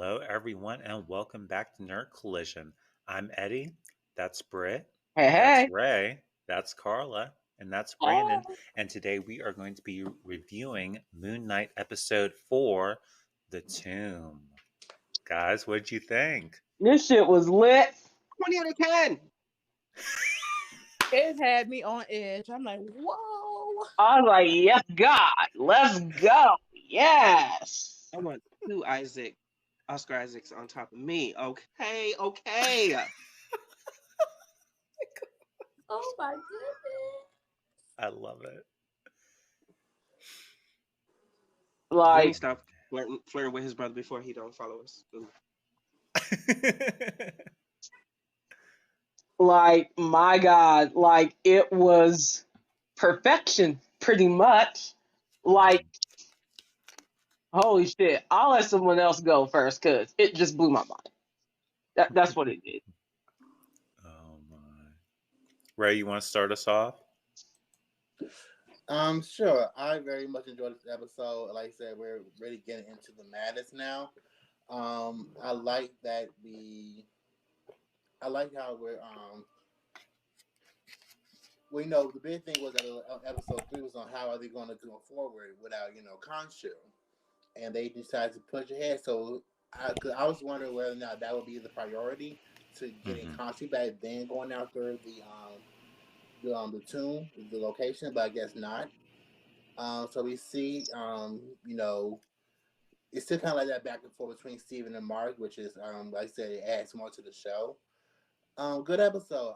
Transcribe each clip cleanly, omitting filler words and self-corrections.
Hello, everyone, and welcome back to Nerd Collision. I'm Eddie. That's Britt. Hey, That's hey. Ray. That's Carla. And that's Brandon. And today we are going to be reviewing Moon Knight episode 4, The Tomb. Guys, what'd you think? This shit was lit. 20 out of 10. It had me on edge. I'm like, whoa. I was like, yes, God. Let's go. Yes. I want Oscar Isaacs on top of me. Okay. Oh my goodness. I love it. Let me Like, stop flirting with his brother before he don't follow us. Ooh. my God. Like, it was perfection, pretty much. Like, holy shit. I'll let someone else go first because it just blew my mind. That's what it did. Oh, my. Ray, you want to start us off? Sure. I very much enjoyed this episode. Like I said, we're really getting into the madness now. I like that I like how we know the big thing was that episode 3 was on how are they going to go forward without Khonshu, and they decided to push ahead. So I was wondering whether or not that would be the priority to getting Khonshu back, then going after the tomb, the location, but I guess not. So we see, it's still kind of like that back and forth between Steven and Mark, which is, like I said, it adds more to the show. Good episode.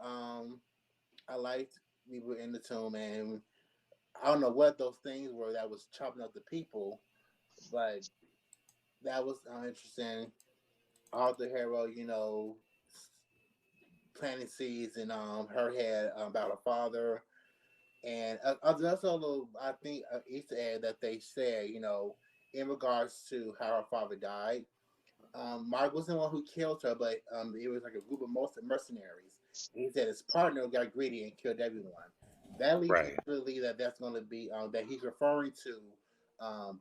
I liked we were in the tomb, and I don't know what those things were that was chopping up the people, but that was interesting. Arthur Harrow, planting seeds in her head about her father. And that's a little, I think, Easter egg that they said, in regards to how her father died. Mark wasn't the one who killed her, but it was like a group of mercenaries. He said his partner got greedy and killed everyone. That leads me to believe that that's going to be that he's referring to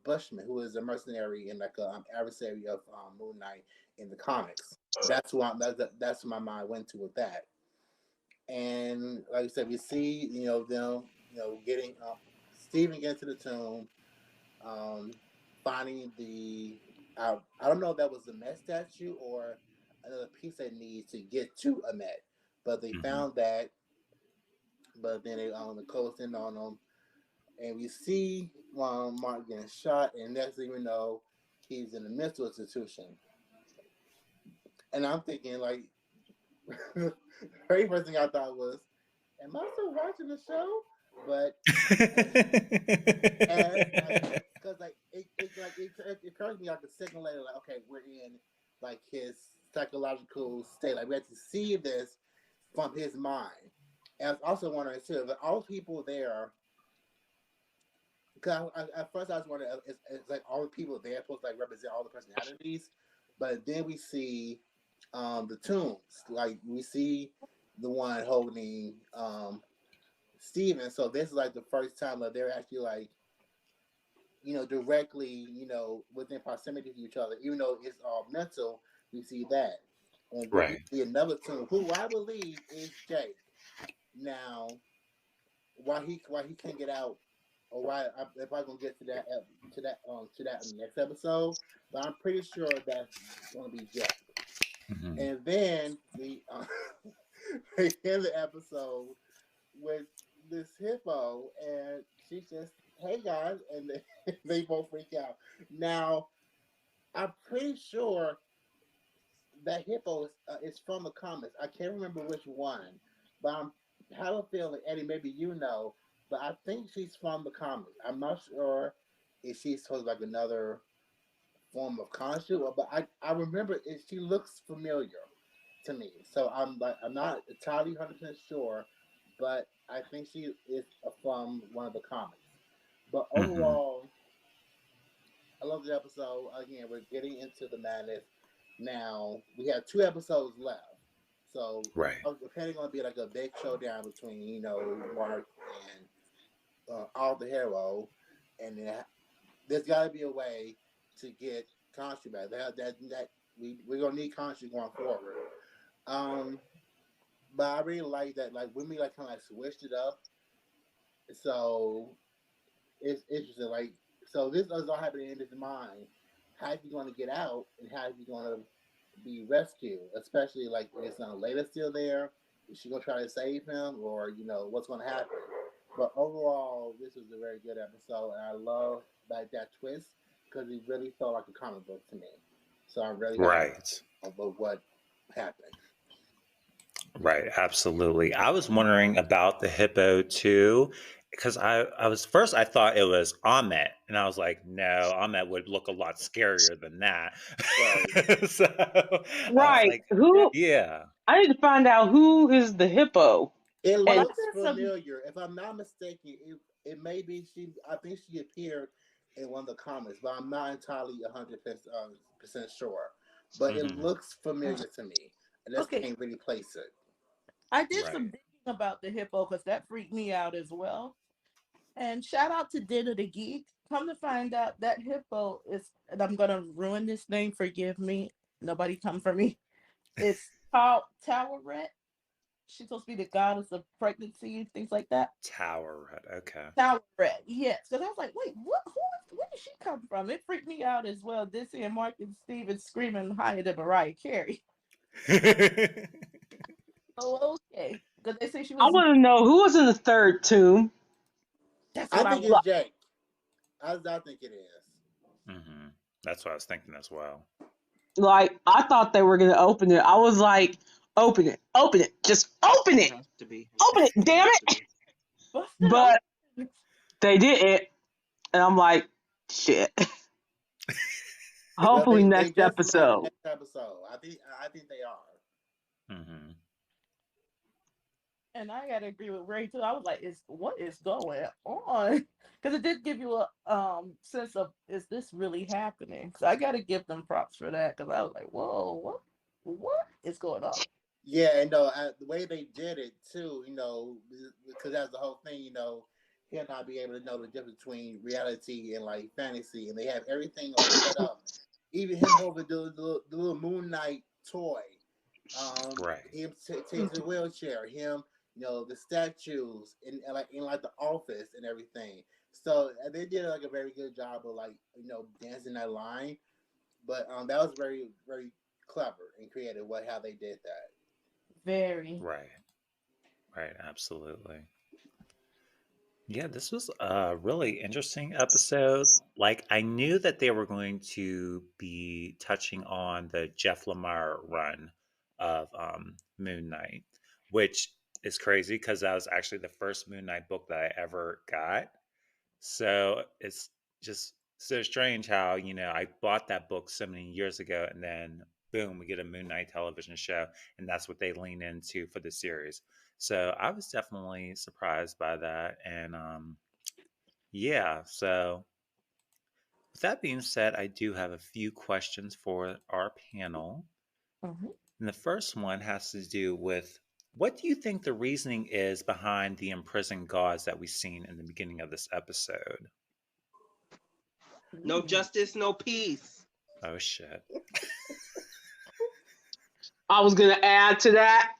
Bushman, who is a mercenary and like an adversary of Moon Knight in the comics. That's what my mind went to with that. And like I said, we see them getting Steven gets to the tomb, finding the I don't know if that was the Met statue or another piece they need to get to a Met, but they found that. But then they closed in on them, and we see Mark getting shot, and next thing we know, he's in the mental institution. And I'm thinking like, the very first thing I thought was, am I still watching the show? But because it occurs to me like the second later, like, okay, we're in like his psychological state. Like we had to see this from his mind. And I was also wondering too, that all the people there, because at first I was wondering, it's like all the people there supposed to like represent all the personalities, but then we see the tombs. Like we see the one holding Steven. So this is like the first time that they're actually like, directly, within proximity to each other. Even though it's all mental, we see that. And then we see another tomb, who I believe is Jake. Now, why he can't get out, or why if I'm gonna get to that in the next episode, but I'm pretty sure that's gonna be Jake. And then we end the episode with this hippo, and she says, "Hey guys," and they both freak out. Now, I'm pretty sure that hippo is from the comics. I can't remember which one, but I have a feeling, Eddie, maybe you know, but I think she's from the comics. I'm not sure if she's sort of like another form of Khonshu, but I remember she looks familiar to me. So I'm not entirely 100% sure, but I think she is from one of the comics. But overall, I love the episode. Again, we're getting into the madness. Now, we have 2 episodes left. So depending on be like a big showdown between, Mark and all the Harrow, and there's got to be a way to get Khonshu back. we're gonna need Khonshu going forward. Um, but I really like that. Like when we like kind of like switched it up, so it's interesting. Like so, this is all happening in his mind. How is he going to get out, and how is he going to be rescued? Especially like is Layla still there? Is she gonna try to save him, or what's going to happen? But overall, this was a very good episode, and I love that twist because it really felt like a comic book to me. So I'm really happy Right. about what happened. Right, absolutely. I was wondering about the hippo too, because I was first I thought it was Ahmet, and I was like, no, Ahmet would look a lot scarier than that. Right. So I was Right. like, Who? yeah. I need to find out who is the hippo. It And looks Wasn't some familiar. If I'm not mistaken, it may be she. I think she appeared in one of the comics, but I'm not entirely 100% sure. But it Hmm. looks familiar to me. I just okay? can't really place it. I did some Right. digging about the hippo because that freaked me out as well. And shout out to Dinner the Geek. Come to find out that hippo is, and I'm gonna ruin this name. Forgive me. Nobody come for me. It's called Toweret. She's supposed to be the goddess of pregnancy and things like that. Tower Red. Okay. Toweret, yes. Because I was like, wait, what? Where did she come from? It freaked me out as well. This and Mark and Steven screaming higher than Mariah Carey. Oh, okay. Because they say she I was. want to know who was in the third tomb. That's I what I think want. it's Jake. I think it is. Hmm. That's what I was thinking as well. Like, I thought they were going to open it. I was like, open it, just open It it, has to be. open it, It damn has to it. be. Bust it But open. they didn't. And I'm like, shit. Well, Hopefully they next just might episode. next episode. I think they are. Hmm. And I gotta agree with Ray too. I was like, "Is what is going on?" Because it did give you a sense of, "Is this really happening?" So I gotta give them props for that because I was like, "Whoa, what is going on?" Yeah, and no, the way they did it too, because that's the whole thing. He'll not be able to know the difference between reality and like fantasy, and they have everything like set up. Even him holding the little Moon Knight toy, Right. him takes the wheelchair, him, the statues in like the office and everything. So they did like a very good job of like dancing that line, but that was very very clever and creative how they did that. Very. Right. Right. Absolutely. Yeah, this was a really interesting episode. Like, I knew that they were going to be touching on the Jeff Lemire run of Moon Knight, which is crazy because that was actually the first Moon Knight book that I ever got. So it's just so strange how, I bought that book so many years ago and then boom, we get a Moon Knight television show, and that's what they lean into for the series. So I was definitely surprised by that. And yeah, so with that being said, I do have a few questions for our panel. Mhm. And the first one has to do with what do you think the reasoning is behind the imprisoned gods that we've seen in the beginning of this episode? No Ooh. justice, no peace. Oh, shit. I was going to add to that,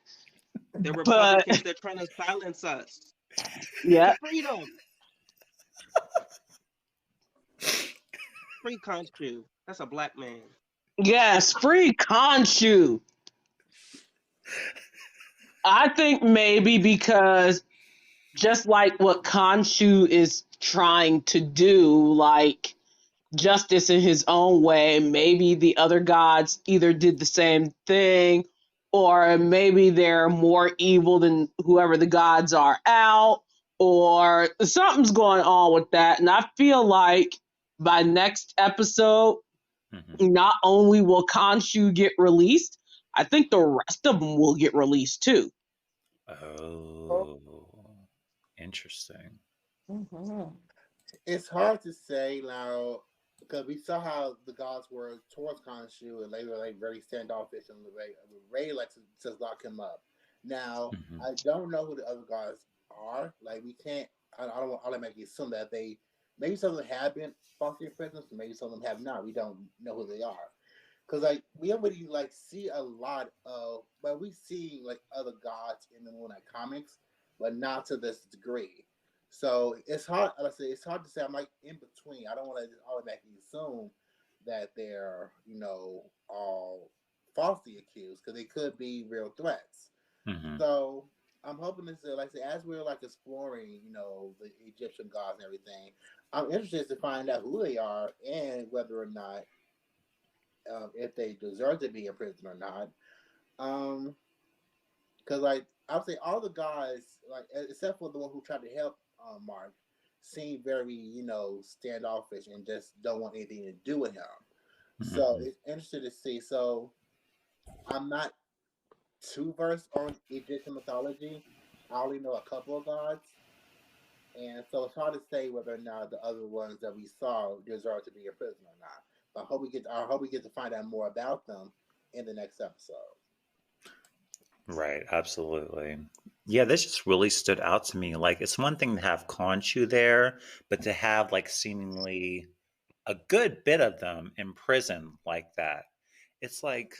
The but Republicans, they're trying to silence us. yeah, Freedom. Free Khonshu. That's a black man. yes, free Khonshu. I think maybe because just like what Khonshu is trying to do, like justice in his own way, maybe the other gods either did the same thing or maybe they're more evil than whoever the gods are out, or something's going on with that. And I feel like by next episode, Hmm. not only will Khonshu get released, I think the rest of them will get released too. Oh. Oh, interesting. Mhm. It's hard to say now because we saw how the gods were towards Khonshu, and they were like very standoffish, and Ray likes to lock him up. Now Hmm. I don't know who the other gods are. Like we can't. I don't want to automatically assume that maybe some of them have been falsely prisoners, maybe some of them have not. We don't know who they are. because like we already like see a lot of, but we see like other gods in the Moon Knight comics, but not to this degree. So it's hard. Like I say it's hard to say. I'm like in between. I don't want to just automatically assume that they're all falsely accused because they could be real threats. Hmm. So I'm hoping this, like I say, as we're like exploring, the Egyptian gods and everything, I'm interested to find out who they are and whether or not if they deserve to be in prison or not. Um, because like I would say, all the guys, like except for the one who tried to help Mark, seem very standoffish and just don't want anything to do with him. So Hmm. it's interesting to see. So I'm not too versed on Egyptian mythology. I only know a couple of gods, and so it's hard to say whether or not the other ones that we saw deserve to be in prison or not. But I hope we get to find out more about them in the next episode. Right, absolutely. Yeah, this just really stood out to me. Like, it's one thing to have Conchu there, but to have like seemingly a good bit of them in prison like that, it's like,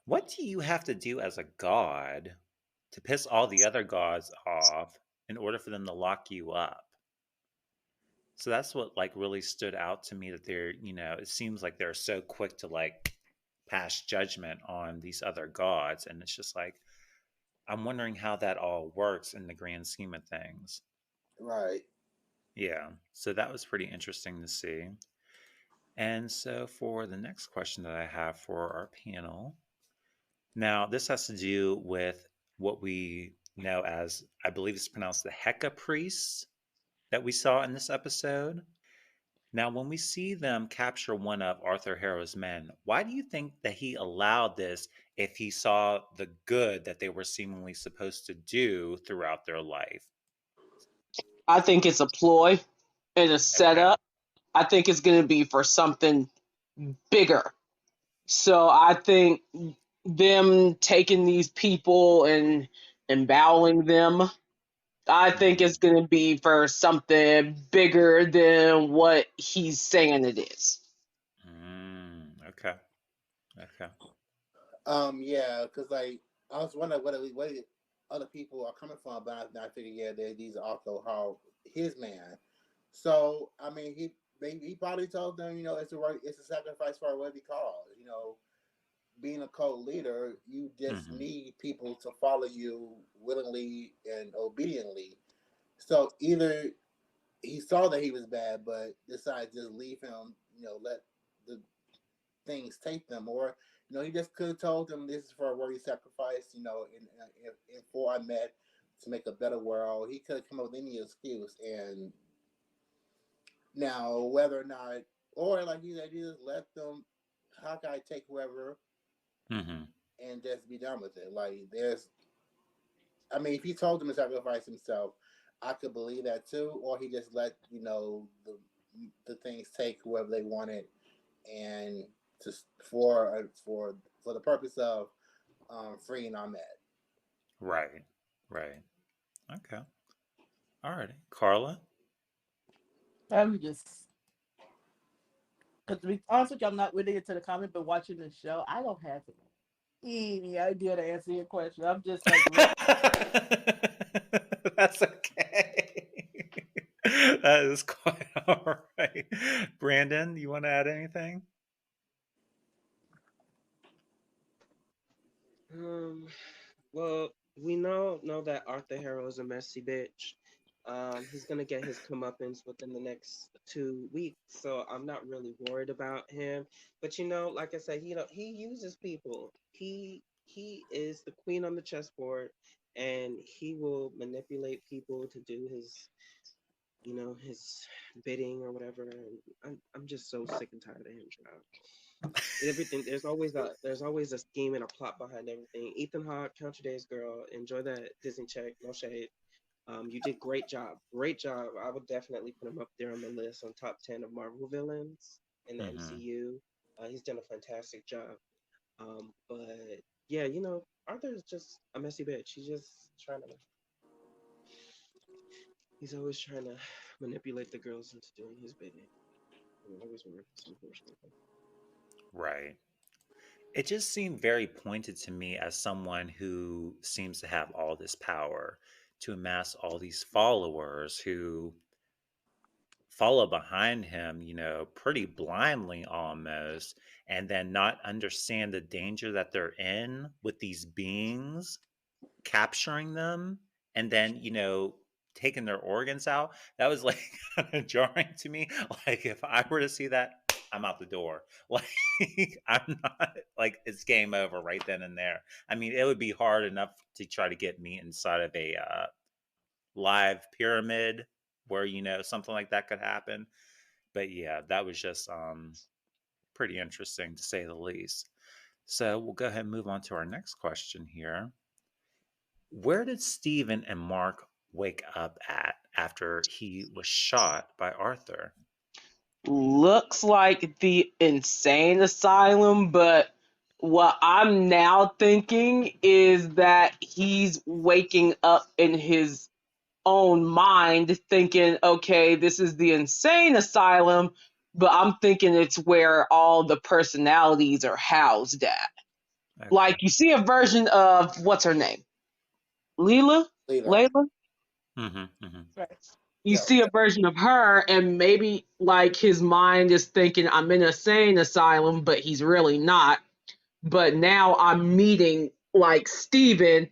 what do you have to do as a god to piss all the other gods off in order for them to lock you up? So that's what like really stood out to me, that it seems like they're so quick to like pass judgment on these other gods. And it's just like, I'm wondering how that all works in the grand scheme of things. Right. Yeah. So that was pretty interesting to see. And so for the next question that I have for our panel, now this has to do with what we know as, I believe it's pronounced the Heka priests that we saw in this episode. Now, when we see them capture one of Arthur Harrow's men, why do you think that he allowed this if he saw the good that they were seemingly supposed to do throughout their life? I think it's a ploy and a Okay. setup. I think it's going to be for something bigger. So I think them taking these people and emboweling them, I think it's Mm, going to be for something bigger than what he's saying it is. okay. Okay. Yeah, because like I was wondering what other people are coming from, but I figured yeah, these are also how his man. So I mean, he probably told them, it's a sacrifice for a worthy cause. Being a cult leader, you just Hmm. need people to follow you willingly and obediently. So either he saw that he was bad, but decided to just leave him, let the things take them, or he just could have told them this is for a worthy sacrifice. In for I met to make a better world. He could have come up with any excuse, and now whether or not, or like he said, just let them. How can I take whoever Hmm. and just be done with it? Like I mean, if he told them to sacrifice himself, I could believe that too. Or he just let the things take whoever they wanted, and just for the purpose of freeing Ahmed. Right. Right. Okay. All right. Carla? I'm just because to be honest with you, I'm not really into the comic, but watching the show, I don't have any idea to answer your question. I'm just like, That's okay. That is quite all right. Brandon, you want to add anything? Um, well, we know that Arthur Harrow is a messy bitch. He's gonna get his comeuppance within the next 2 weeks, so I'm not really worried about him. But like I said, he uses people. He is the queen on the chessboard, and he will manipulate people to do his bidding or whatever. And I'm just so sick and tired of him, child. Everything there's always a scheme and a plot behind everything. Ethan Hawke, Count Your Days Girl, enjoy that Disney check, no shade. You did great job. I would definitely put him up there on the list on top 10 of Marvel villains in the Hmm. MCU. He's done a fantastic job. But yeah, Arthur's just a messy bitch. He's always trying to manipulate the girls into doing his bidding. It always works, unfortunately. Right. It just seemed very pointed to me as someone who seems to have all this power to amass all these followers who follow behind him, pretty blindly almost, and then not understand the danger that they're in with these beings capturing them and then, taking their organs out. That was like kind of jarring to me. Like if I were to see that, I'm out the door. Like I'm not like it's game over right then and there. I mean, it would be hard enough to try to get me inside of a live pyramid where something like that could happen. But yeah, that was just pretty interesting to say the least. So we'll go ahead and move on to our next question here. Where did Stephen and Mark wake up at after he was shot by Arthur? Looks like the insane asylum, but what I'm now thinking is that he's waking up in his own mind, thinking, okay, this is the insane asylum, but I'm thinking it's where all the personalities are housed at. Okay. Like, you see a version of, what's her name? Leela? Leader. Layla? Mm-hmm, mm-hmm. Right. You Yeah. see a version of her, and maybe like his mind is thinking, I'm in a insane asylum, but he's really not. But now I'm meeting like Steven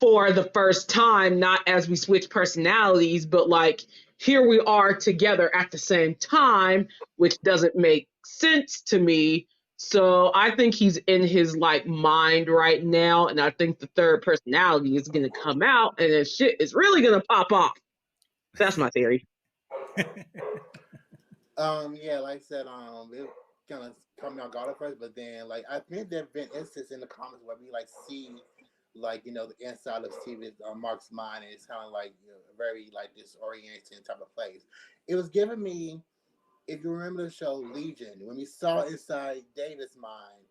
for the first time, not as we switch personalities, but like here we are together at the same time, which doesn't make sense to me. So I think he's in his like mind right now, and I think the third personality is gonna come out, and then shit is really gonna pop off. That's my theory. Yeah, like I said, it kind of caught me on guard at first, but then like I think there've been instances in the comics where we like see like the inside of Steven Mark's mind, and it's kind of like a very like disorienting type of place. It was giving me, if you remember the show Legion, when we saw inside David's mind,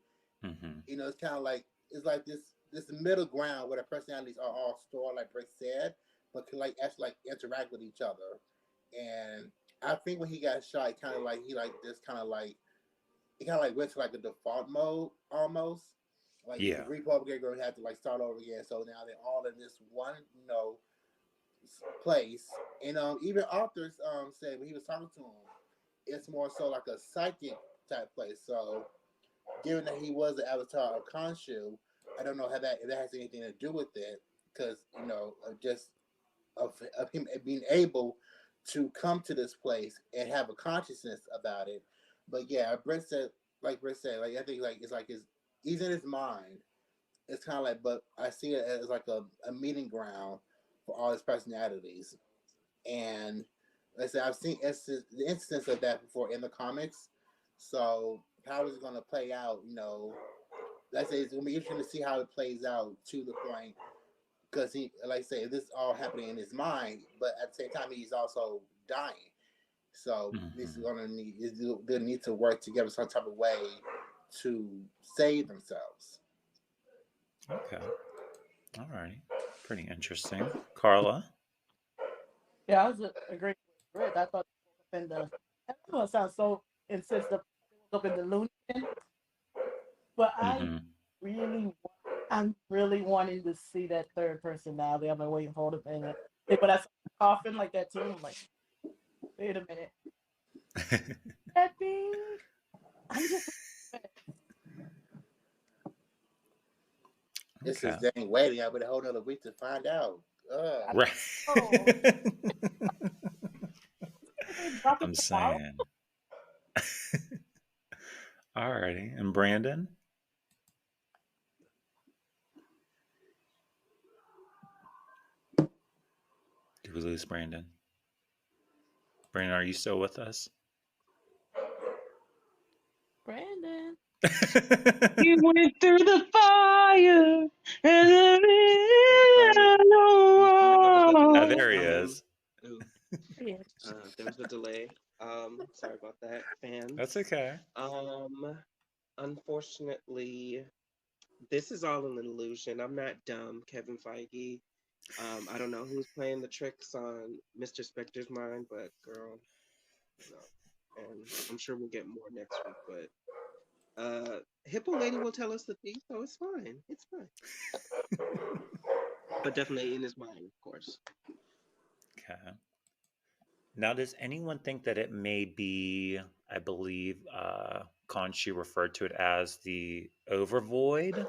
Mm-hmm. it's kind of like it's like this middle ground where the personalities are all stored, like Brick said, but can like actually like interact with each other. And I think when he got shot, it kind of like he like just kind of like it kind of like went to like a default mode almost. Like the Yeah. repo upgrade had to like start over again. So now they're all in this one, place. And even authors said when he was talking to him, it's more so like a psychic type place. So given that he was the avatar of Khonshu, I don't know how that if that has anything to do with it, because just of him being able to come to this place and have a consciousness about it. But yeah, Brett said, like I think like it's like he's in his mind. It's kind of like, but I see it as like a meeting ground for all his personalities. And like I said, I've seen the instance of that before in the comics. So how is it going to play out? Like I say, it's going to be interesting to see how it plays out to the point, because he, like I say, this is all happening in his mind, but at the same time, he's also dying. So this is Mm-hmm. going to they need to work together some type of way to save themselves. Okay. All right. Pretty interesting. Carla? Yeah, I was agreeing with Britt. I thought they woke up in the. I don't know it sounds so insistent. They woke up in the loony bin, but Mm-hmm. I'm really wanting to see that third personality. I've been waiting for it a minute. But I saw coughing like that too. I'm like, wait a minute, that being. I'm just. This is Okay. dang waiting. I wait a whole another week to find out. I Right. don't know. They drop it I'm tomorrow. saying. All righty. And Brandon? Did we lose Brandon? Brandon, are you still with us? Brandon. He went through the fire and Oh, sorry. There was a delay. There he is. Ooh, Yeah. there was a delay. Sorry about that, That's fans. okay. Unfortunately, this is all an illusion. I'm not dumb, Kevin Feige. I don't know who's playing the tricks on Mr. Spector's mind, but girl, no. And I'm sure we'll get more next week, but Hippo Lady will tell us the tea, so it's fine. It's fine. But definitely in his mind, of course. Okay. Now, does anyone think that it may be, I believe, Khonshu referred to it as the overvoid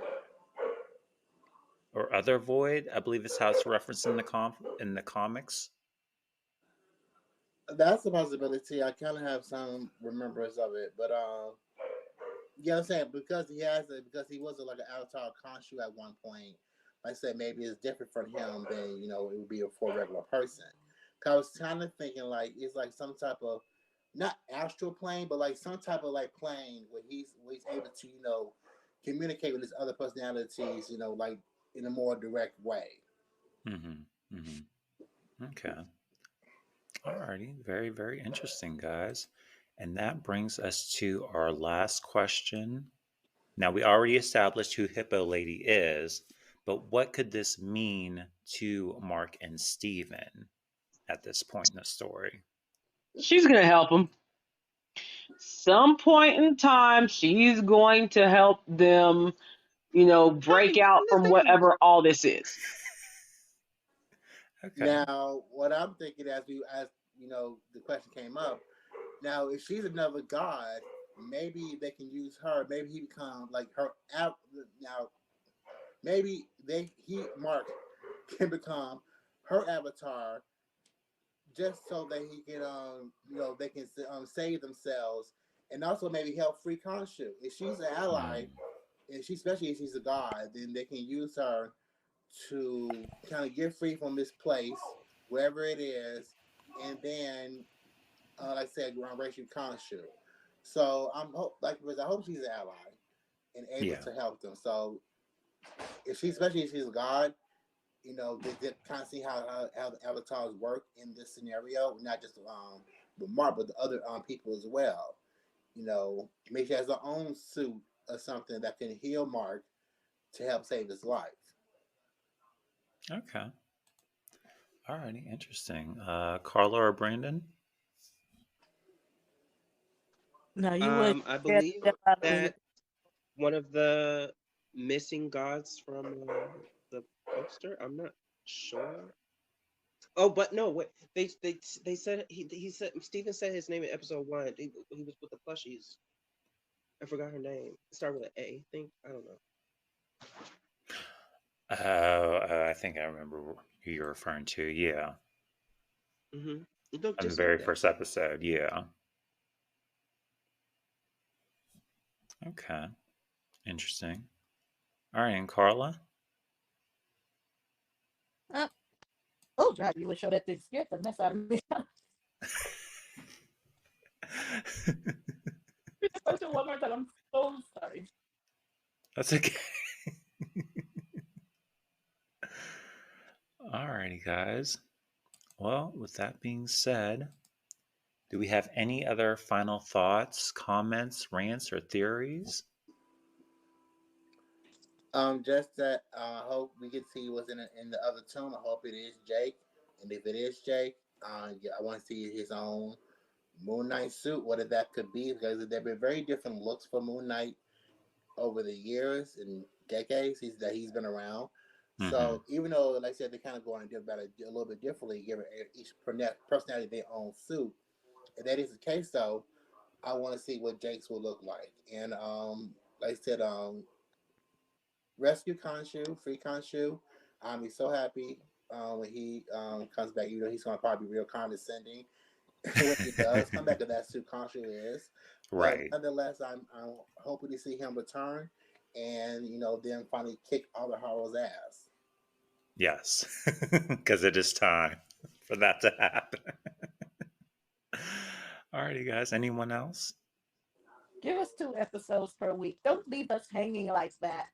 or other void? I believe is how it's referenced in the comics. That's a possibility. I kind of have some remembrance of it, but yeah, I'm saying because he has it, because he was like an avatar Khonshu at one point. Like I said, maybe it's different from him than it would be for a regular person. Cause I was kind of thinking like it's like some type of not astral plane, but like some type of like plane where he's able to communicate with his other personalities, like in a more direct way. Mm-hmm. Mm-hmm. Okay. Alrighty. Very, very interesting, guys. And that brings us to our last question. Now, we already established who Hippo Lady is, but what could this mean to Mark and Steven at this point in the story? She's gonna help him. Some point in time, she's going to help them, break Hey, out in this from damn. whatever all this is. Okay. Now, what I'm thinking as the question came up. Now, if she's another god, maybe they can use her. Maybe he become like her. Now, maybe Mark can become her avatar just so that he can they can save themselves and also maybe help free Khonshu. If she's an ally, Mm. and especially if she's a god, then they can use her to kind of get free from this place, wherever it is, and then like I said, around Rachel Khonshu. So I hope she's an ally and able Yeah. to help them. So especially if she's a god, they kind of see how the avatars work in this scenario, not just with Mark, but the other people as well. Maybe she has her own suit or something that can heal Mark to help save his life. Okay. Alrighty. Interesting. Carla or Brandon? No, you would I get believe the out of me. that one of the missing gods from the poster. I'm not sure. Oh, but no, wait. They said he said Steven said his name in episode 1. He was with the plushies. I forgot her name. It started with an A, I think. I don't know. Oh, I think I remember who you're referring to. Yeah. Mm-hmm. It looked On the just like very that. first episode. Yeah. Okay. Interesting. All right. And Carla? Uh, oh, God, you would show that thing scared the mess out of me. Question one more time. I'm so sorry. That's okay. Alrighty, guys. Well, with that being said, do we have any other final thoughts, comments, rants, or theories? Just that I hope we can see what's in the other tomb. I hope it is Jake, and if it is Jake, yeah, I want to see his own Moon Knight suit. What that could be, because there've been very different looks for Moon Knight over the years and decades he's been around. Mm-hmm. So even though, like I said, they kind of go on and do about it a little bit differently, giving each personality their own suit. If that is the case, though, I want to see what Jake's will look like. And like I said, rescue Khonshu, free Khonshu. He's so happy when he comes back. He's going to probably be real condescending when he does come back, because that's who Khonshu is. But Right. nonetheless, I'm hoping to see him return, and then finally kick all the Harrow's ass. Yes. Because it is time for that to happen. Alrighty, guys. Anyone else? Give us 2 episodes per week. Don't leave us hanging like that.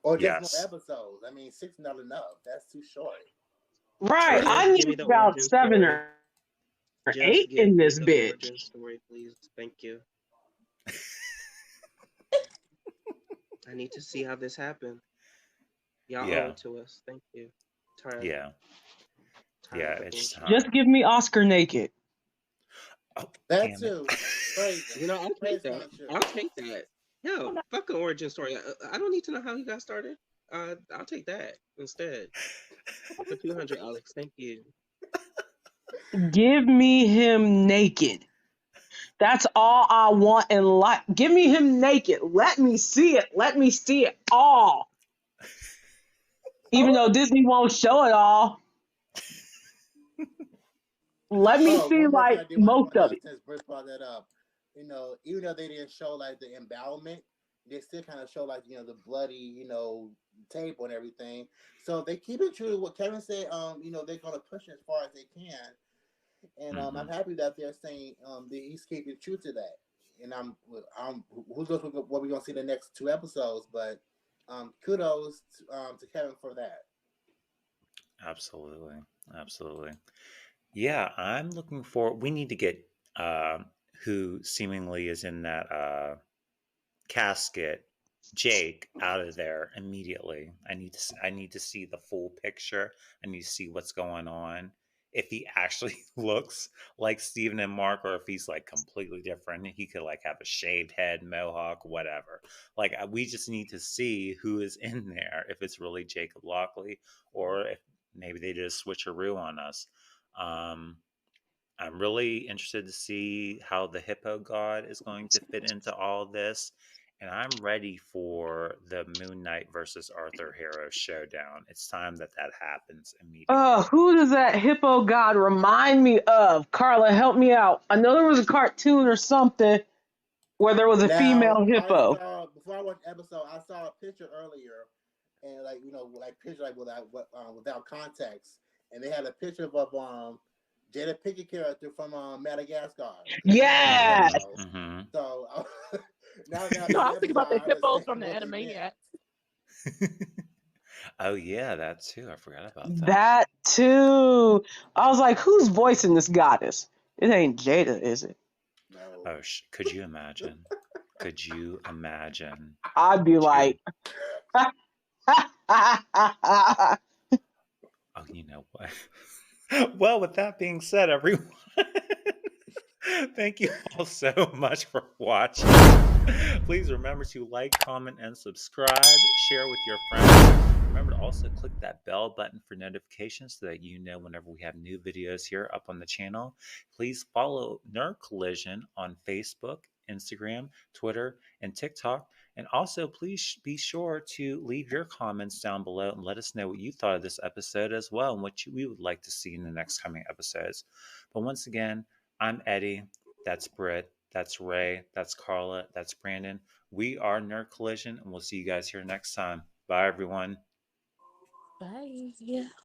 Or just more Yes. episodes. I mean, six not enough. That's too short. Right. True. I Just give me need the about origin 7 story. or Just 8 give in me this the bitch. origin story, please. Thank you. I need to see how this happened. Y'all owe Yeah. it to us. Thank you. Tired. Yeah. Tired Yeah. of the It's bullshit. Just time. give me Oscar naked. Oh, That damn it. too. Praise him. I'll take Praise that. Khonshu. I'll take that. Yo, fuck an origin story. I don't need to know how he got started. I'll take that instead for 200, Alex. Thank you. Give me him naked. That's all I want in life. Give me him naked. Let me see it. Let me see it all. Even though Disney won't show it all, let me Oh, see one more thing like I did want to most point of out it. since Britt brought that up. Even though they didn't show like the embowelment, they still kind of show like the bloody tape and everything. So they keep it true to what Kevin said. They're gonna push it as far as they can, and I'm Hmm. happy that they're saying that he's keeping true to that. And I'm who knows what we're gonna see in the next two episodes, but kudos to Kevin for that. Absolutely. Absolutely. Yeah, I'm looking for. We need to get uh, who seemingly is in that casket, Jake, out of there immediately. I need to see the full picture. I need to see what's going on. If he actually looks like Steven and Mark, or if he's like completely different, he could like have a shaved head, mohawk, whatever. Like we just need to see who is in there. If it's really Jacob Lockley, or if maybe they did a switcheroo on us. Um, I'm really interested to see how the hippo god is going to fit into all this. And I'm ready for the Moon Knight versus Arthur Harrow showdown. It's time that that happens immediately. Who does that hippo god remind me of? Carla, help me out. I know there was a cartoon or something where there was a Now female I hippo. saw before I watched the episode, I saw a picture earlier, and like like picture like without context, and they had a picture of Jada Pinkett character from Madagascar, and she was the Yeah. Hmm. hippo. Hmm. So now that I No, see I the was thinking episode, about the I hippos understand from the what they meant. Animaniacs. Oh yeah, that too. I forgot about that. That too. I was like, who's voicing this goddess? It ain't Jada, is it? No, Oh, could you imagine? Could you imagine I'd be Jada? like, Oh, you know what? Well, with that being said, everyone, thank you all so much for watching. Please remember to like, comment, and subscribe. Share with your friends. Remember to also click that bell button for notifications so that you know whenever we have new videos here up on the channel. Please follow Nerd Collision on Facebook, Instagram, Twitter, and TikTok. And also, please be sure to leave your comments down below and let us know what you thought of this episode as well and what we would like to see in the next coming episodes. But once again, I'm Eddie. That's Britt. That's Ray. That's Carla. That's Brandon. We are Nerd Collision, and we'll see you guys here next time. Bye, everyone. Bye.